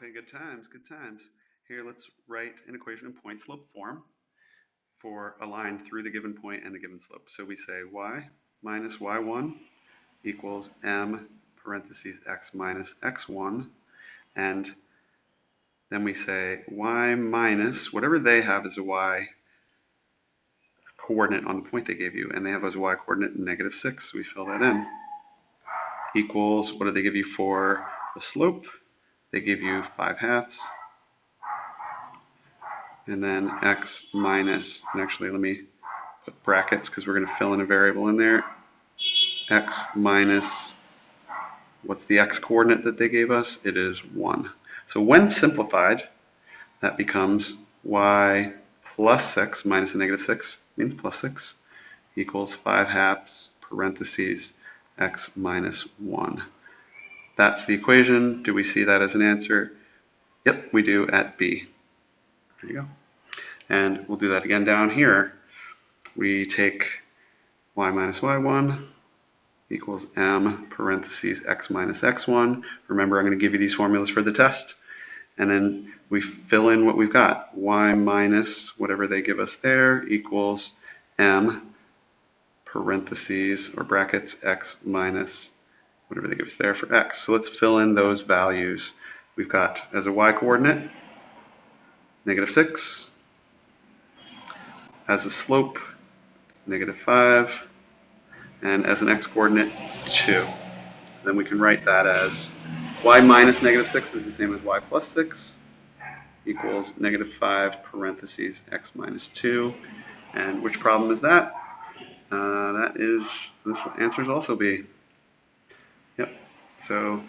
Okay, good times, good times. Here, let's write an equation in point-slope form for a line through the given point and the given slope. So we say y minus y1 equals m parentheses x minus x1, and then we say y minus whatever they have as a y coordinate on the point they gave you, and they have as a y coordinate -6, so we fill that in, equals, what do they give you for the slope? They give you 5/2, and then x minus, and actually let me put brackets because we're going to fill in a variable in there, x minus, what's the x coordinate that they gave us? It is 1. So when simplified, that becomes y plus 6 minus a -6 means plus 6 equals 5/2 parentheses x minus 1. That's the equation. Do we see that as an answer? Yep, we do at B. There you go. And we'll do that again down here. We take y minus y1 equals m parentheses x minus x1. Remember, I'm going to give you these formulas for the test. And then we fill in what we've got. Y minus whatever they give us there equals m parentheses or brackets x minus whatever they give us there for x. So let's fill in those values. We've got as a y coordinate -6, as a slope -5, and as an x coordinate 2. Then we can write that as y minus -6 is the same as y plus 6 equals -5 parentheses x minus 2. And which problem is that? That is, this answer is also B. Yep. So